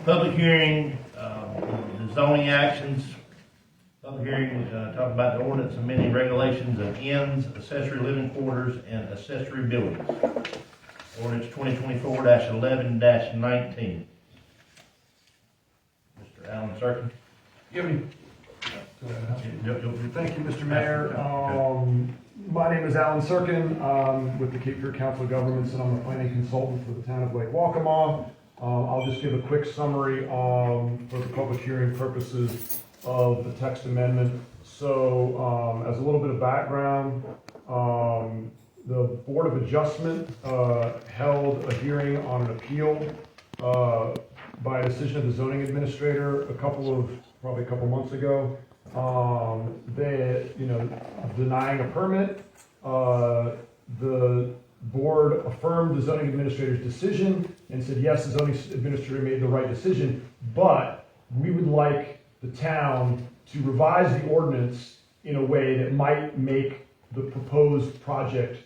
Public hearing, the zoning actions. Public hearing, talk about the ordinance amending regulations of inns, accessory living quarters, and accessory buildings. Ordinance 2024-11-19. Mr. Alan Serkin. Thank you, Mr. Mayor. My name is Alan Serkin. I'm with the Cape Fear Council of Governments, and I'm a planning consultant for the town of Waccamaw. I'll just give a quick summary for the public hearing purposes of the text amendment. So, as a little bit of background, the Board of Adjustment held a hearing on an appeal by a decision of the zoning administrator probably a couple months ago. Denying a permit. The board affirmed the zoning administrator's decision and said, yes, the zoning administrator made the right decision, but we would like the town to revise the ordinance in a way that might make the proposed project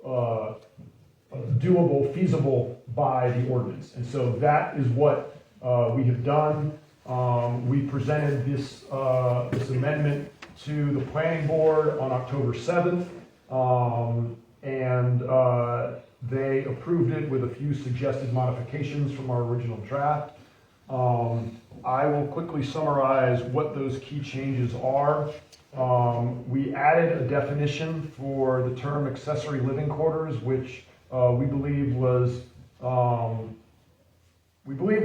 doable, feasible by the ordinance. And so that is what we have done. We presented this amendment to the planning board on October 7th, and they approved it with a few suggested modifications from our original draft. I will quickly summarize what those key changes are. We added a definition for the term accessory living quarters, which we believe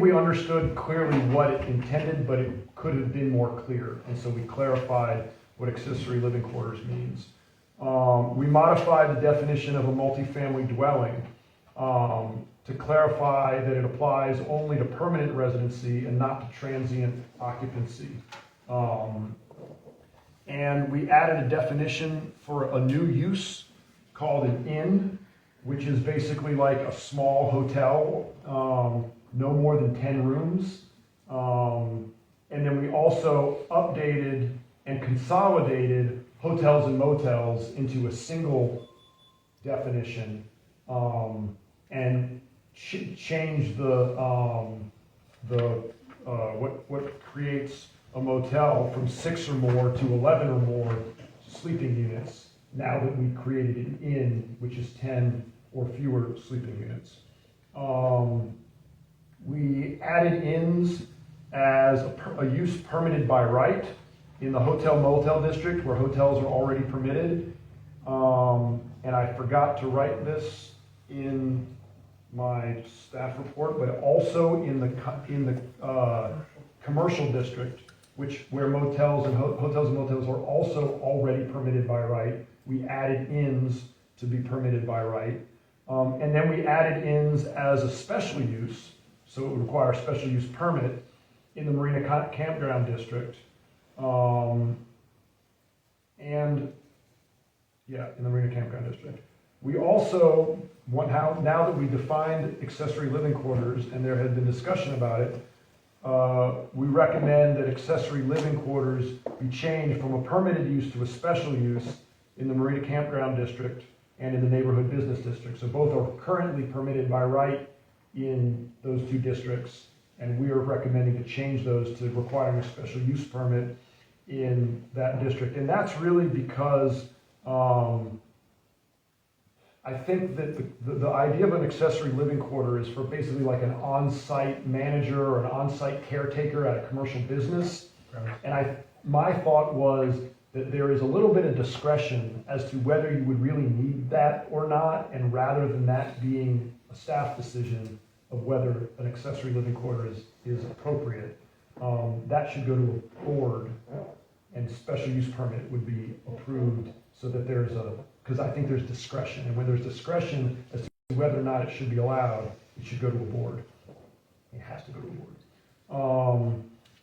we understood clearly what it intended, but it could have been more clear. And so we clarified what accessory living quarters means. We modified the definition of a multifamily dwelling to clarify that it applies only to permanent residency and not to transient occupancy. And we added a definition for a new use called an inn, which is basically like a small hotel, no more than 10 rooms. And then we also updated and consolidated hotels and motels into a single definition, and changed what creates a motel from 6 or more to 11 or more sleeping units, now that we created an inn, which is 10 or fewer sleeping units. We added inns as a use permitted by right in the hotel-motel district where hotels are already permitted. And I forgot to write this in my staff report, but also in the commercial district, where motels and hotels and motels are also already permitted by right. We added inns to be permitted by right. And then we added inns as a special use, so it would require a special use permit in the Marina Campground District. In the Marina Campground District. We also, now that we defined accessory living quarters, and there had been discussion about it, we recommend that accessory living quarters be changed from a permitted use to a special use in the Marina Campground District and in the Neighborhood Business District. So both are currently permitted by right in those two districts, and we are recommending to change those to requiring a special use permit in that district. And that's really because I think that the idea of an accessory living quarter is for basically like an on-site manager or an on-site caretaker at a commercial business. Right. And my thought was that there is a little bit of discretion as to whether you would really need that or not, and rather than that being a staff decision of whether an accessory living quarter is appropriate, that should go to a board, and special use permit would be approved, so that because I think there's discretion, and when there's discretion as to whether or not it should be allowed, it should go to a board. It has to go to a board.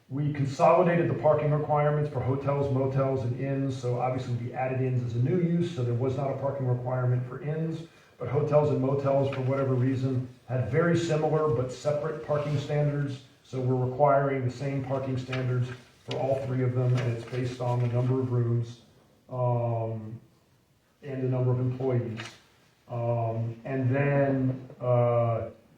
We consolidated the parking requirements for hotels, motels, and inns. So obviously we added inns as a new use, so there was not a parking requirement for inns, but hotels and motels, for whatever reason, had very similar but separate parking standards. So we're requiring the same parking standards for all three of them, and it's based on the number of rooms and the number of employees. And then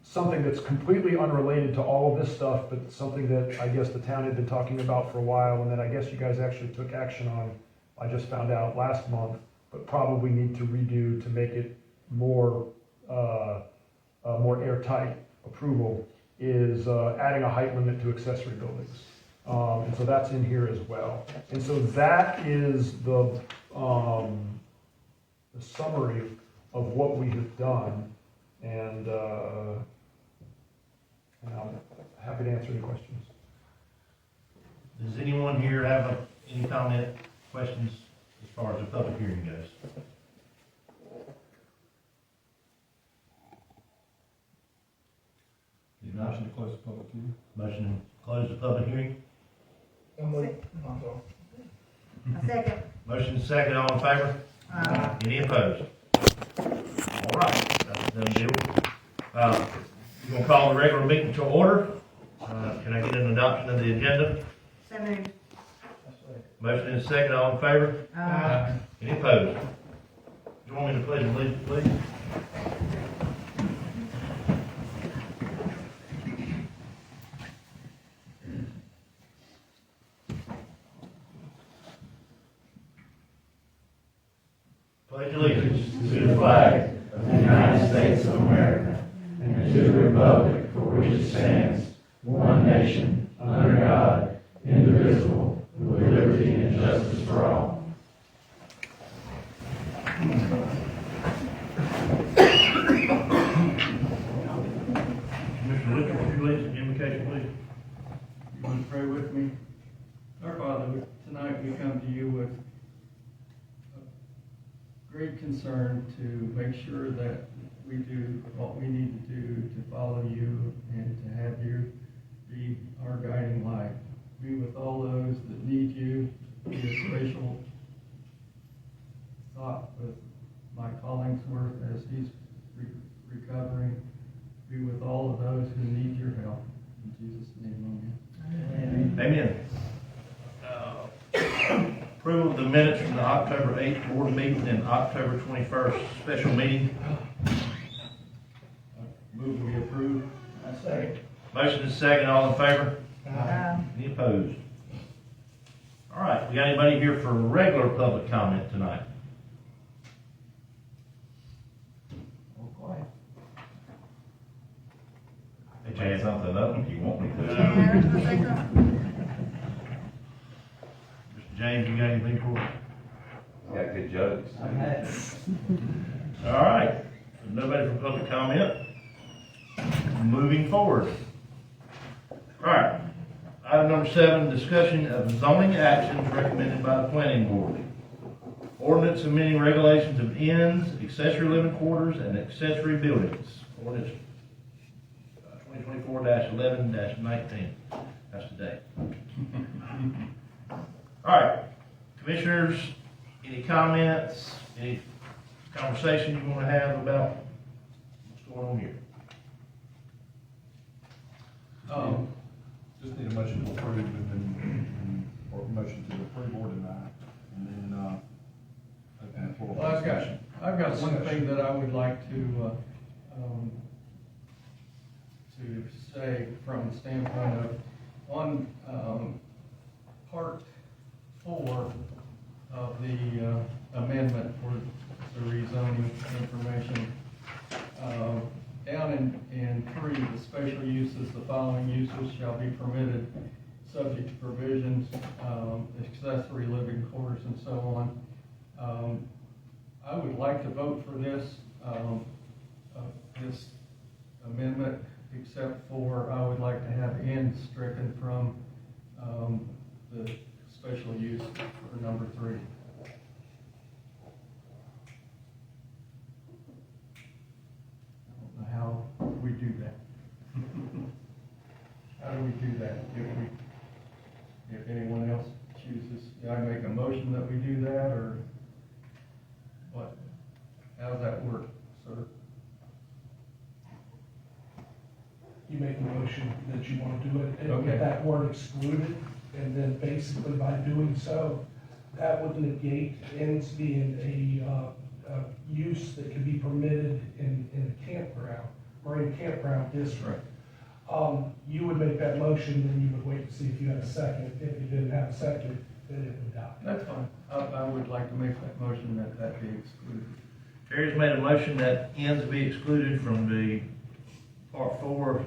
something that's completely unrelated to all of this stuff, but something that I guess the town had been talking about for a while, and then I guess you guys actually took action on, I just found out last month, but probably need to redo to make it more, more airtight approval, is adding a height limit to accessory buildings. And so that's in here as well. And so that is the summary of what we have done. And I'm happy to answer any questions. Does anyone here have any comment, questions as far as the public hearing goes? Motion to close the public hearing. Motion to close the public hearing. A second. Motion is second, all in favor? Any opposed? All right, that's a done deal. We're gonna call the regular meeting to order. Can I get an adoption of the agenda? So moved. Motion is second, all in favor? Any opposed? Join me to pledge allegiance, please. Pledge allegiance to the flag of the United States of America and to the republic for which it stands, one nation, under God, indivisible, with liberty and justice for all. Commissioner Richard, would you lead the invocation, please? You want to pray with me? Our Father, tonight we come to you with great concern to make sure that we do what we need to do to follow you and to have you be our guiding light. Be with all those that need you. Be a special thought with Mike Hollingsworth as he's recovering. Be with all of those who need your help. In Jesus' name, amen. Amen. Approval of the minutes from the October 8th board meeting and October 21st special meeting. Move we approve. Motion is second, all in favor? Any opposed? All right, we got anybody here for regular public comment tonight? Hey, Chad, something up if you want me to. Mr. James, you got anything for us? Got good jokes. All right, nobody for public comment. Moving forward. All right, item number 7, discussion of zoning actions recommended by the planning board. Ordinance amending regulations of inns, accessory living quarters, and accessory buildings. Ordinance 2024-11-19. That's today. All right, commissioners, any comments, any conversation you want to have about what's going on here? Just need a motion to approve or motion to approve or deny, and then, open the floor. Well, I've got one thing that I would like to say from the standpoint of, on, part 4 of the, amendment for the rezoning information, down in 3, the special uses, the following uses shall be permitted, subject to provisions, accessory living quarters and so on. I would like to vote for this, this amendment, except for I would like to have inns stricken from, the special use for number 3. How we do that. How do we do that? If anyone else chooses, do I make a motion that we do that, or what? How does that work, sir? You make a motion that you want to do it, and Okay. with that word excluded, and then basically by doing so, that would negate inns being a use that can be permitted in a campground. Marine Campground District. Right. You would make that motion, then you would wait to see if you had a second. If you didn't have a second, then it would die. That's fine. I would like to make that motion that be excluded. Terry's made a motion that ends be excluded from the part 4,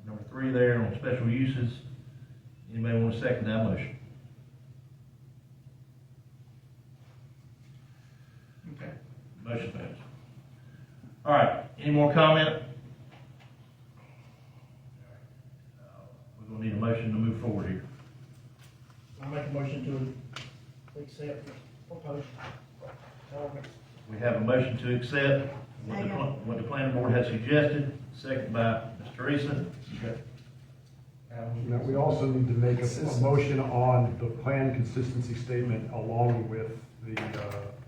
number 3 there on special uses. Anybody want to second that motion? Okay. Motion passed. All right, any more comment? We're gonna need a motion to move forward here. I make a motion to accept the proposed ordinance. We have a motion to accept what the planning board has suggested, second by Ms. Teresa. Now, we also need to make a motion on the plan consistency statement along with the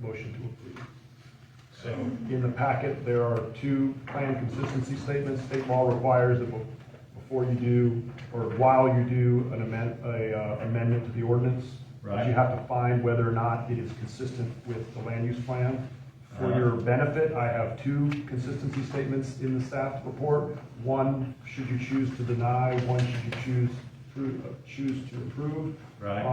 motion to approve. So in the packet, there are 2 plan consistency statements. State law requires that before you do, or while you do an amendment to the ordinance, Right. you have to find whether or not it is consistent with the land use plan. For your benefit, I have 2 consistency statements in the staff report. One, should you choose to deny, one should you choose to approve. Right.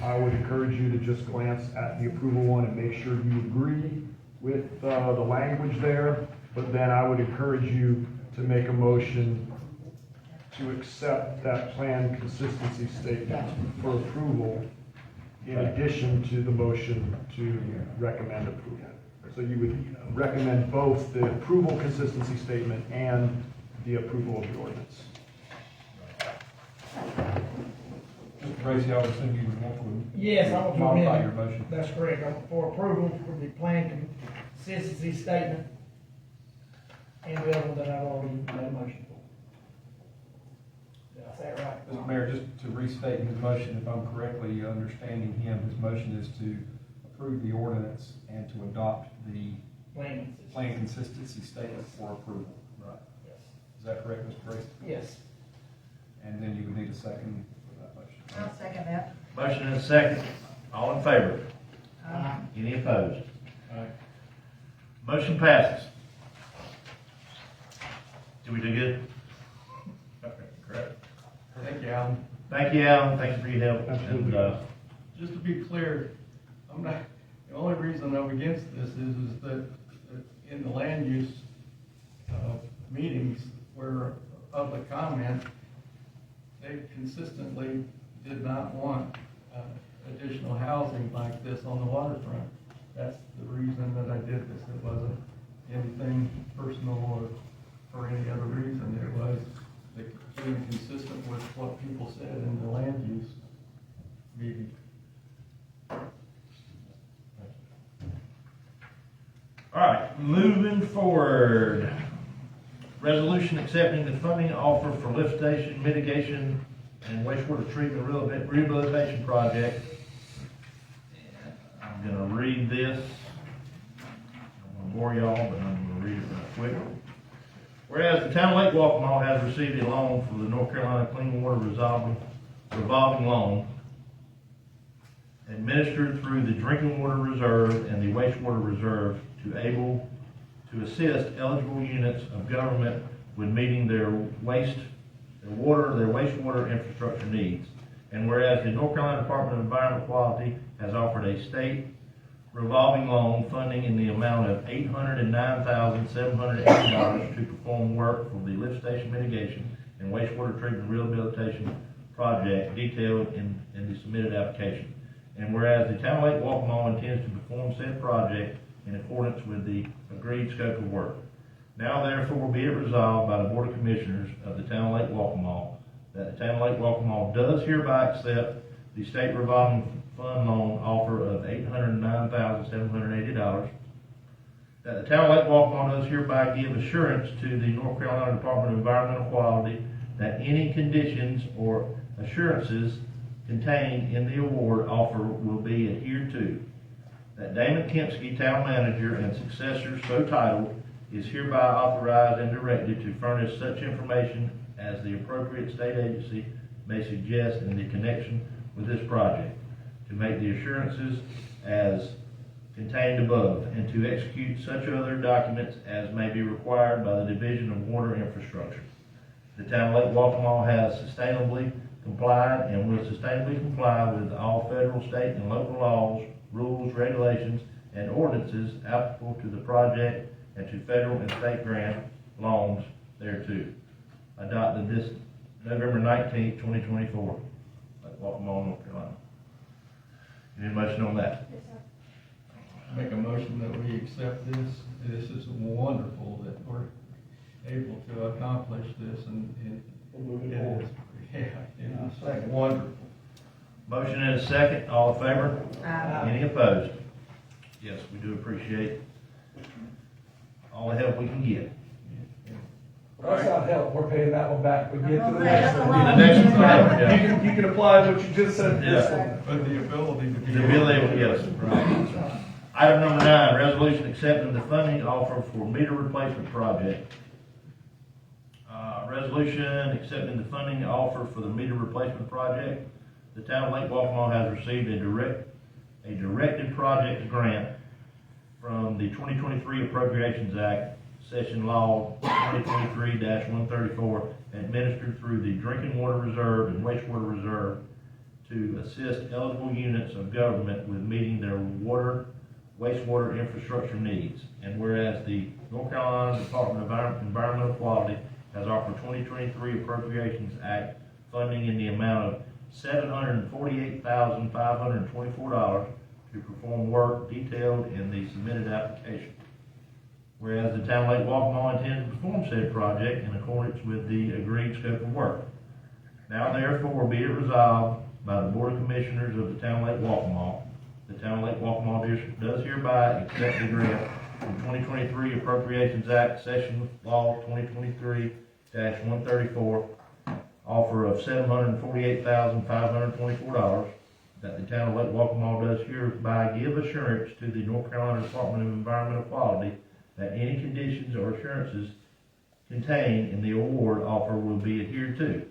I would encourage you to just glance at the approval one and make sure you agree with the language there. But then I would encourage you to make a motion to accept that plan consistency statement for approval in addition to the motion to recommend approval. So you would recommend both the approval consistency statement and the approval of the ordinance. Mr. Tracy, I would assume you would want to Yes, I want to modify amend. your motion. That's correct. I'm for approval for the plan consistency statement and the other one that I've already made a motion for. Did I say it right? Mr. Mayor, just to restate his motion, if I'm correctly understanding him, his motion is to approve the ordinance and to adopt the plan consistency statement for approval. Right. Yes. Is that correct, Mr. Tracy? Yes. And then you would need a second for that motion. I'll second that. Motion and a second. All in favor? Any opposed? Motion passes. Did we do good? Okay, great. Thank you, Alan. Thank you, Alan. Thank you for your help. Absolutely. And, Just to be clear, I'm not, the only reason I'm against this is that in the land use meetings where public comment, they consistently did not want additional housing like this on the waterfront. That's the reason that I did this. It wasn't anything personal or for any other reason. It was being consistent with what people said in the land use meeting. all right, moving forward. Resolution accepting the funding offer for lift station mitigation and wastewater treatment rehabilitation project. I'm gonna read this. I'm gonna bore y'all, but I'm gonna read it real quick. Whereas the town of Lake Waccamaw has received a loan from the North Carolina Clean Water revolving loan administered through the Drinking Water Reserve and the Wastewater Reserve to assist eligible units of government with meeting their wastewater infrastructure needs. And whereas the North Carolina Department of Environmental Quality has offered a state revolving loan funding in the amount of $809,780 to perform work for the lift station mitigation and wastewater treatment rehabilitation project detailed in the submitted application. And whereas the town of Lake Waccamaw intends to perform said project in accordance with the agreed scope of work. Now therefore be it resolved by the Board of Commissioners of the town of Lake Waccamaw that the town of Lake Waccamaw does hereby accept the state revolving fund loan offer of $809,780. That the town of Lake Waccamaw does hereby give assurance to the North Carolina Department of Environmental Quality that any conditions or assurances contained in the award offer will be adhered to. That Damon Kempsky, town manager and successor so titled, is hereby authorized and directed to furnish such information as the appropriate state agency may suggest in the connection with this project, to make the assurances as contained above, and to execute such other documents as may be required by the Division of Water Infrastructure. The town of Lake Waccamaw has sustainably complied and will sustainably comply with all federal, state, and local laws, rules, regulations, and ordinances applicable to the project and to federal and state grant loans thereto. Adopted this November 19th, 2024, Lake Waccamaw, North Carolina. Any motion on that? Yes, sir. Make a motion that we accept this. This is wonderful that we're able to accomplish this, and Moving it forward. is, yeah, it is wonderful. Motion and a second, all in favor? Aye. Any opposed? Yes, we do appreciate all the help we can get. That's not help, we're paying that one back, we get to the Okay, next that's a one. lot. The next one, You can apply what you just said to this Yeah. one. But the ability to be. The ability, yes, right. Item number 9, resolution accepting the funding offer for meter replacement project. Resolution accepting the funding offer for the meter replacement project. The town of Lake Waccamaw has received a directed project grant from the 2023 Appropriations Act, Session Law 2023-134, administered through the Drinking Water Reserve and Wastewater Reserve to assist eligible units of government with meeting their wastewater infrastructure needs. And whereas the North Carolina Department of Environmental Quality has offered 2023 Appropriations Act funding in the amount of $748,524 to perform work detailed in the submitted application. Whereas the town of Lake Waccamaw intends to perform said project in accordance with the agreed scope of work. Now therefore be it resolved by the Board of Commissioners of the town of Lake Waccamaw. The town of Lake Waccamaw does hereby accept the grant from 2023 Appropriations Act, Session Law 2023-134, offer of $748,524, that the town of Lake Waccamaw does hereby give assurance to the North Carolina Department of Environmental Quality that any conditions or assurances contained in the award offer will be adhered to.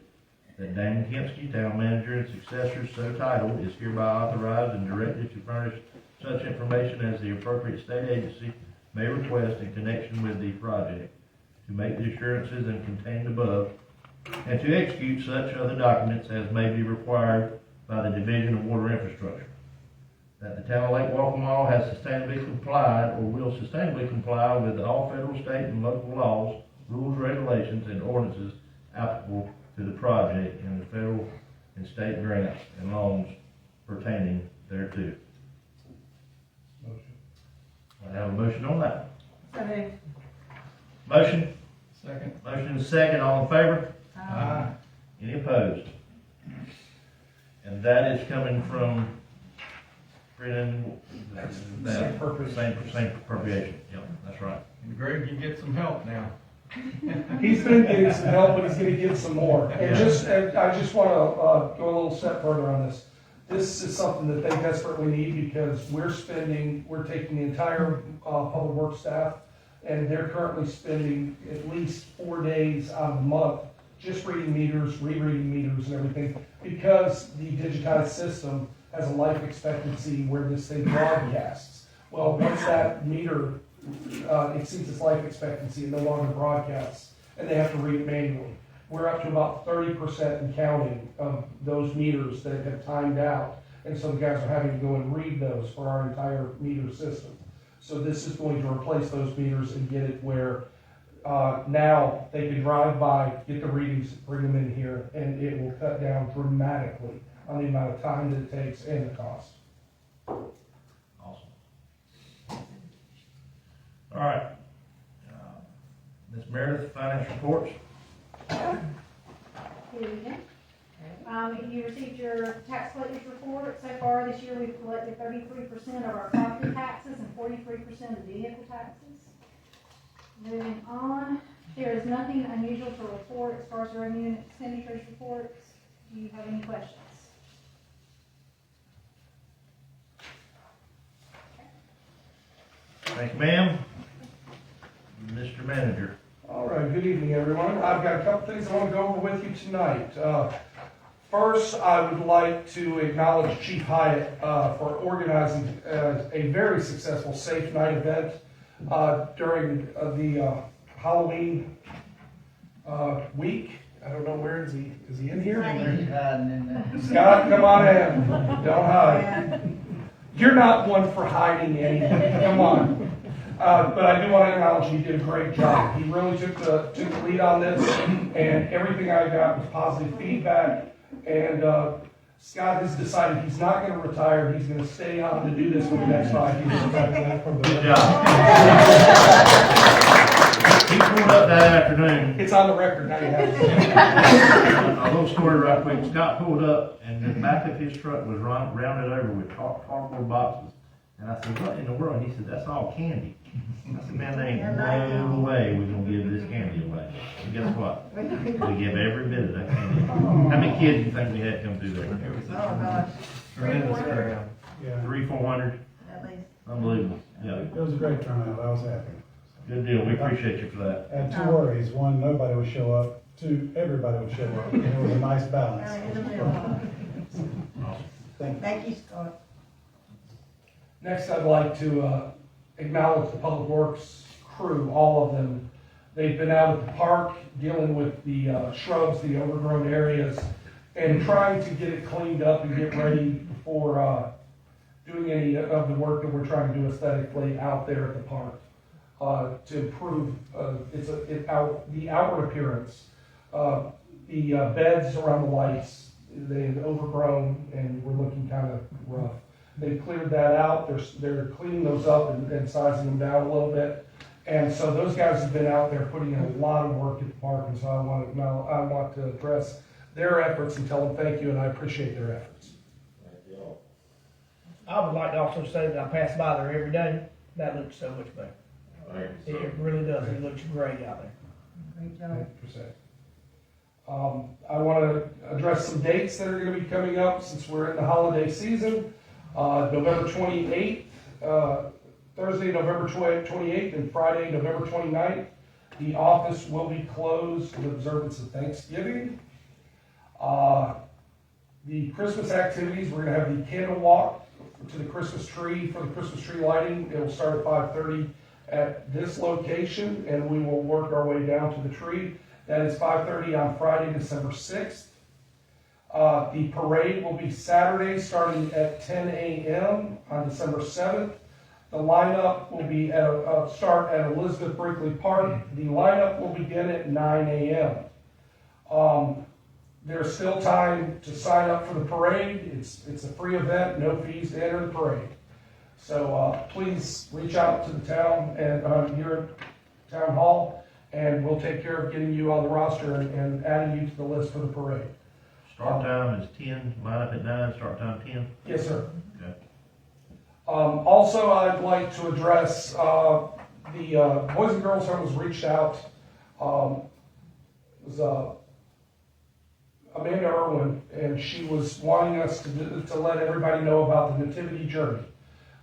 That Damon Kempsky, town manager and successor so titled, is hereby authorized and directed to furnish such information as the appropriate state agency may request in connection with the project, to make the assurances and contained above, and to execute such other documents as may be required by the Division of Water Infrastructure. That the town of Lake Waccamaw has sustainably complied or will sustainably comply with all federal, state, and local laws, rules, regulations, and ordinances applicable to the project and the federal and state grants and loans pertaining thereto. I have a motion on that. So moved. Motion? Second. Motion is second, all in favor? Aye. Any opposed? And that is coming from Brennan. Same purpose. Same appropriation, yep, that's right. And Greg, you get some help now. He's been getting some help, but he's gonna get some more. And I just wanna, go a little step further on this. This is something that they desperately need because we're taking the entire, public works staff, and they're currently spending at least 4 days out of the month just reading meters, rereading meters and everything, because the digitized system has a life expectancy where this thing broadcasts. Well, once that meter exceeds its life expectancy, it no longer broadcasts, and they have to read it manually. We're up to about 30% and counting of those meters that have timed out, and so the guys are having to go and read those for our entire meter system. So this is going to replace those meters and get it where now they can drive by, get the readings, bring them in here, and it will cut down dramatically on the amount of time that it takes and the cost. Awesome. All right. Ms. Meredith, finance reports. Here we go. You received your tax collector's report. So far this year, we've collected 33% of our property taxes and 43% of vehicle taxes. Moving on, there is nothing unusual to report as far as revenue and expenditures reports. Do you have any questions? Thank you, ma'am. Mr. Manager. All right, good evening, everyone. I've got a couple things I want to go over with you tonight. First, I would like to acknowledge Chief Hyatt for organizing a very successful Safe Night event during the Halloween week. I don't know, where is he? Is he in here? Scott, come on in. Don't hide. You're not one for hiding anything. Come on. But I do want to acknowledge he did a great job. He really took the lead on this, and everything I got was positive feedback. And Scott has decided he's not going to retire. He's going to stay on to do this for the next 5 years. Good job. He pulled up that afternoon. It's on the record now. You have it. A little story right quick. Scott pulled up and the back of his truck was rounded over with cardboard boxes. And I said, what in the world? He said, that's all candy. I said, man, there ain't no way we're going to give this candy away. And guess what? We give every bit of that candy. How many kids do you think we had come through there? Oh, gosh. Tremendous crowd. Yeah. 300-400? At least. Unbelievable. Yeah. It was a great turnout, I was happy. Good deal. We appreciate you for that. I had two worries, one, nobody would show up, two, everybody would show up, and it was a nice balance. Thank you. Thank you, Scott. Next, I'd like to acknowledge the Public Works crew, all of them. They've been out at the park dealing with the shrubs, the overgrown areas, and trying to get it cleaned up and get ready before doing any of the work that we're trying to do aesthetically out there at the park to improve the outward appearance. The beds around the lights, they've overgrown and we're looking kind of rough. They've cleared that out. They're cleaning those up and sizing them down a little bit. And so those guys have been out there putting in a lot of work at the park. And so I want to address their efforts and tell them thank you, and I appreciate their efforts. I would like to also say that I pass by there every day. That looks so much better. It really does. It looks great out there. Great job. 100%. I want to address some dates that are going to be coming up since we're in the holiday season. November 28th, Thursday, November 28th, and Friday, November 29th. The office will be closed in observance of Thanksgiving. The Christmas activities, we're going to have the candle walk to the Christmas tree for the Christmas tree lighting. It will start at 5:30 at this location, and we will work our way down to the tree. That is 5:30 on Friday, December 6th. The parade will be Saturday, starting at 10 a.m. on December 7th. The lineup will be start at Elizabeth Brinkley Park. The lineup will begin at 9 a.m. There's still time to sign up for the parade. It's a free event, no fees to enter the parade. So please reach out to the town and here at Town Hall, and we'll take care of getting you on the roster and adding you to the list for the parade. Start time is 10, line up at 9, start time 10. Yes, sir. Okay. Also, I'd like to address the Boys and Girls Home was reached out. It was Amanda Irwin, and she was wanting us to let everybody know about the Nativity Journey.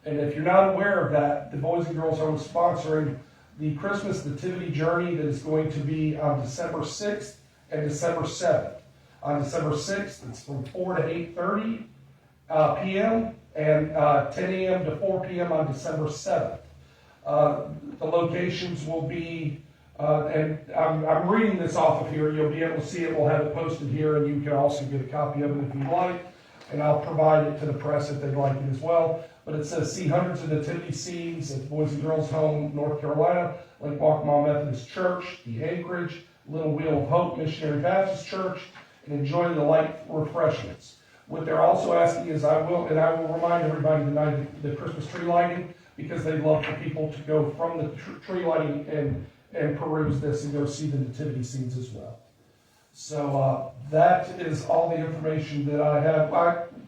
And if you're not aware of that, the Boys and Girls Home is sponsoring the Christmas Nativity Journey that is going to be on December 6th and December 7th. On December 6th, it's from 4 to 8:30 p.m. and 10 a.m. to 4 p.m. on December 7th. The locations will be, and I'm reading this off of here. You'll be able to see it. We'll have it posted here, and you can also get a copy of it if you'd like. And I'll provide it to the press if they'd like it as well. But it says, see hundreds of nativity scenes at Boys and Girls Home, North Carolina, Lake Waccamaw Methodist Church, the Anchorage, Little Wheel of Hope Missionary Baptist Church, and enjoy the light refreshments. What they're also asking is, I will remind everybody tonight of the Christmas tree lighting, because they'd love for people to go from the tree lighting and peruse this and go see the nativity scenes as well. So that is all the information that I have.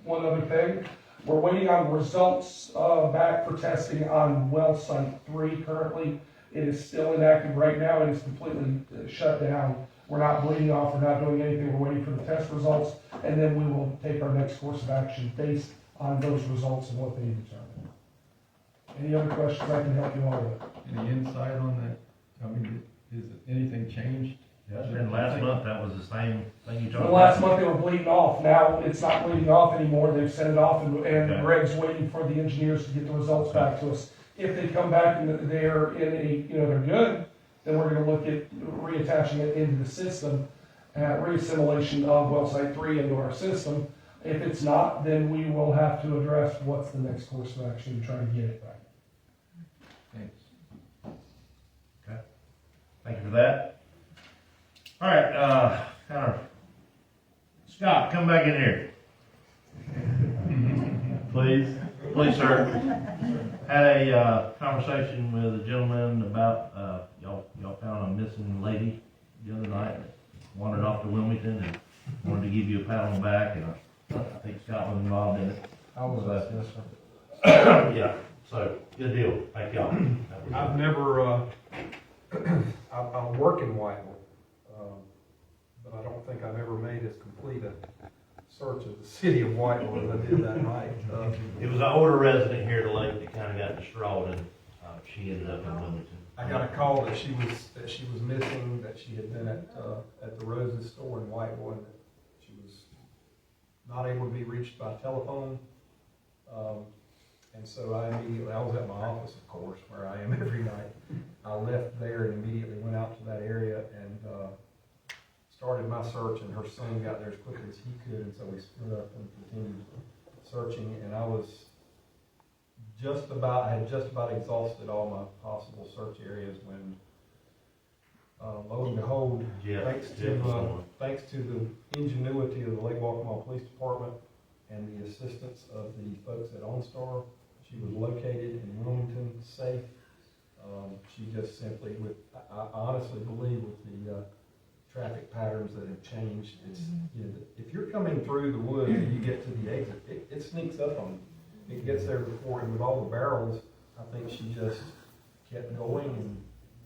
One other thing, we're waiting on results back for testing on well site 3 currently. It is still inactive right now. It is completely shut down. We're not bleeding off. We're not doing anything. We're waiting for the test results, and then we will take our next course of action based on those results and what they determine. Any other questions I can help you all with? Any insight on that? I mean, is anything changed And last month, that was the same thing you talked The about. last month they were bleeding off, now it's not bleeding off anymore, they've sent it off and Okay. Greg's waiting for the engineers to get the results back to us. If they come back and they're in a, they're good, then we're gonna look at reattaching it into the system, reassimilation of well site 3 into our system. If it's not, then we will have to address what's the next course of action to try to get it back. Thank you for that. All right, Scott, come back in here. Please. Please, sir. Had a conversation with a gentleman about, y'all found a missing lady the other night that wandered off to Wilmington and wanted to give you a pat on the back, and I think Scott was involved in it. I was, yes, sir. Yeah, so, good deal. Thank y'all. I've never, I work in Whiteville, but I don't think I've ever made as complete a search of the city of Whiteville as I did that night. It was an older resident here at the lake that kind of got distraught, and she ended up in Wilmington. I got a call that she was missing, that she had been at the Rose's store in Whiteville, and that she was not able to be reached by telephone. And so I was at my office, of course, where I am every night. I left there and immediately went out to that area and started my search, and her son got there as quickly as he could, and so we split up and continued searching, and I had just about exhausted all my possible search areas when, lo and behold, thanks to the ingenuity of the Lake Waccamaw Police Department and the assistance of the folks at OnStar, she was located in Wilmington, safe. She just simply, I honestly believe with the traffic patterns that have changed, it's, if you're coming through the woods and you get to the exit, it sneaks up on you. It gets there before, and with all the barrels, I think she just kept going, and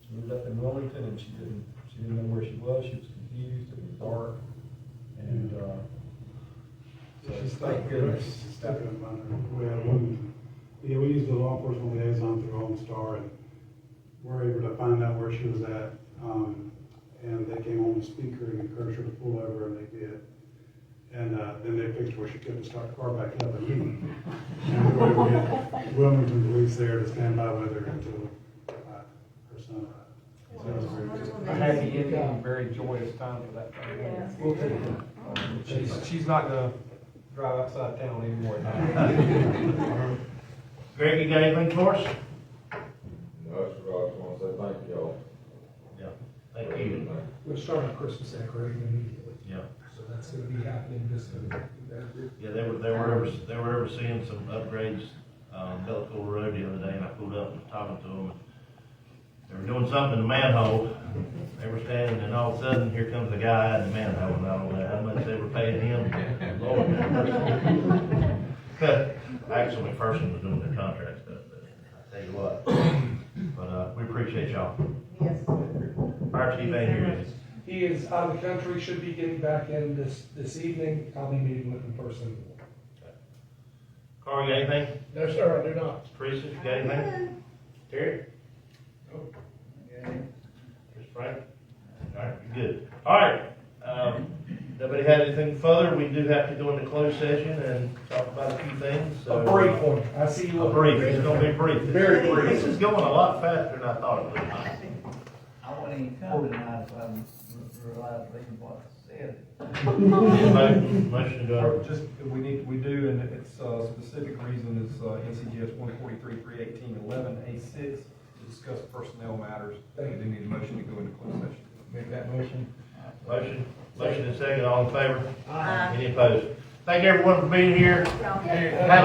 she ended up in Wilmington, and she didn't know where she was. She was confused. It was dark, and so thank goodness. Stepping up on her. We had one, we used the law enforcement liaison through OnStar, and were able to find out where she was at. And they came on the speaker and encouraged her to pull over, and they did. And then they fixed where she couldn't start the car back up and leave. And we were able to get Wilmington police there to stand by with her until her son arrived. So it was a happy ending and very joyous time for that family. We'll take it. She's not gonna drive outside town anymore. Greg, you got anything for us? No, sir, I just want to say thank y'all. Yeah. Thank you. We're starting Christmas decorating immediately, Yeah. so that's gonna be happening this week. Yeah, they were overseeing some upgrades on Belcool Road the other day, and I pulled up and was talking to them. They were doing something in the manhole. They were standing, and all of a sudden, here comes the guy in the manhole, and I don't know how much they were paying him. Lord. Actually, McPherson was doing their contract stuff, but I tell you what. But we appreciate y'all. Yes. Fire chief ain't here, is he? He is out of the country, should be getting back in this evening. I'll be meeting with him first thing. Carl, you got anything? No, sir, I do not. Teresa, you got anything? Terry? Chris Frank? All right, you're good. All right. Nobody had anything further? We do have to go into closed session and talk about a few things. So, A brief one. I see you. A brief. It's going to be brief. Very brief. This is going a lot faster than I thought it would. I wouldn't even come tonight if I realized what I said. Motion to go. Just, we do, and it's, specific reason is, NCGS 143-318-11A6, to discuss personnel matters. We do need a motion to go into closed session. Make that motion. Motion and second, all in favor? Any opposed? Thank everyone for being here. Have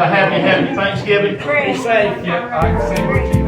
a happy Thanksgiving. Be safe. Yeah, I can see what you